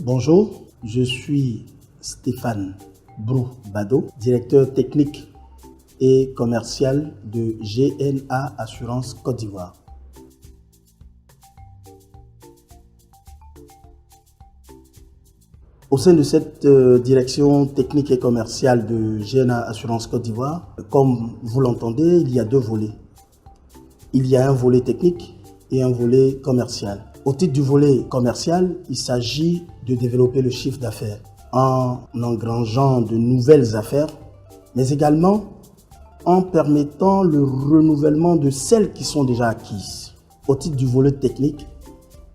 Bonjour, je suis Stéphane Brou-Bado, directeur technique et commercial de GNA Assurance Côte d'Ivoire. Au sein de cette direction technique et commerciale de GNA Assurance Côte d'Ivoire, comme vous l'entendez, il y a deux volets. Il y a un volet technique et un volet commercial. Au titre du volet commercial, il s'agit de développer le chiffre d'affaires en engrangeant de nouvelles affaires, mais également en permettant le renouvellement de celles qui sont déjà acquises. Au titre du volet technique,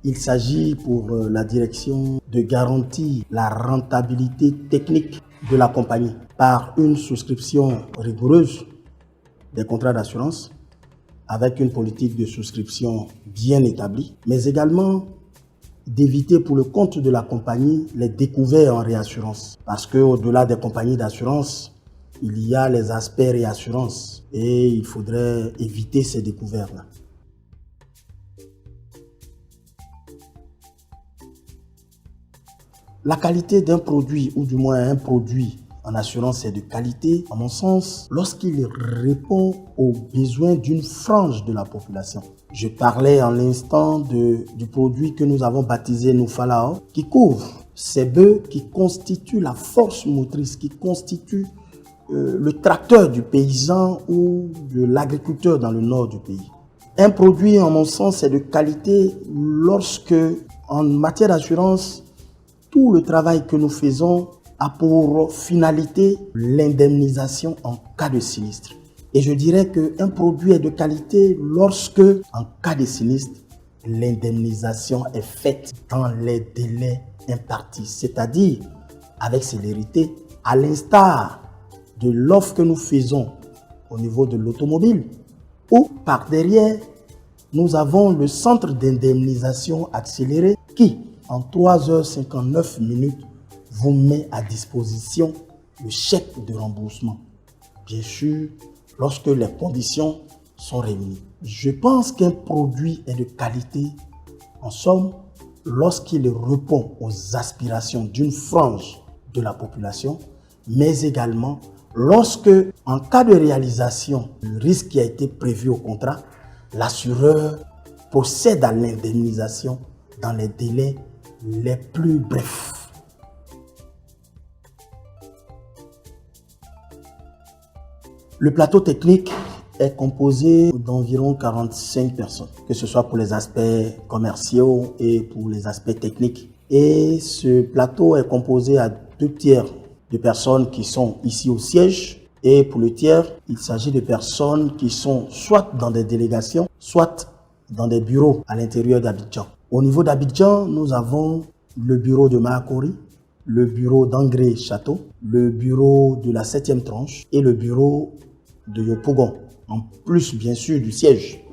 il s'agit pour la direction de garantir la rentabilité technique de la compagnie par une souscription rigoureuse des contrats d'assurance avec une politique de souscription bien établie, mais également d'éviter pour le compte de la compagnie les découvertes en réassurance. Parce qu'au-delà des compagnies d'assurance, il y a les aspects réassurance et il faudrait éviter ces découvertes-là. La qualité d'un produit, ou du moins un produit en assurance est de qualité, à mon sens, lorsqu'il répond aux besoins d'une frange de la population. Je parlais en l'instant du produit que nous avons baptisé Nufalao, qui couvre ces bœufs qui constituent la force motrice, qui constituent le tracteur du paysan ou de l'agriculteur dans le nord du pays. Un produit, en mon sens, est de qualité lorsque, en matière d'assurance, tout le travail que nous faisons a pour finalité l'indemnisation en cas de sinistre. Et je dirais qu'un produit est de qualité lorsque, en cas de sinistre, l'indemnisation est faite dans les délais impartis, c'est-à-dire avec célérité, à l'instar de l'offre que nous faisons au niveau de l'automobile, ou par derrière, nous avons le centre d'indemnisation accéléré qui, en 3h59, vous met à disposition le chèque de remboursement. Bien sûr, lorsque les conditions sont réunies. Je pense qu'un produit est de qualité, en somme, lorsqu'il répond aux aspirations d'une frange de la population, mais également lorsque, en cas de réalisation du risque qui a été prévu au contrat, l'assureur procède à l'indemnisation dans les délais les plus brefs. Le plateau technique est composé d'environ 45 personnes, que ce soit pour les aspects commerciaux et pour les aspects techniques. Et ce plateau est composé à 2/3 de personnes qui sont ici au siège. Et pour le tiers, il s'agit de personnes qui sont soit dans des délégations, soit dans des bureaux à l'intérieur d'Abidjan. Au niveau d'Abidjan, nous avons le bureau de Mahakori, le bureau d'Angré Château, le bureau de la 7e tranche et le bureau de Yopougon, en plus bien sûr du siège.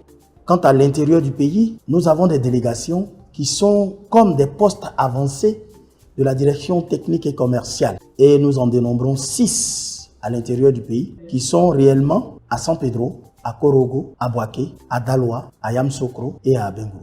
Quant à l'intérieur du pays, nous avons des délégations qui sont comme des postes avancés de la direction technique et commerciale. Et nous en dénombrons 6 à l'intérieur du pays qui sont réellement à San Pedro, à Korogo, à Boaké, à Daloa, à Yamsokro et à Abengo.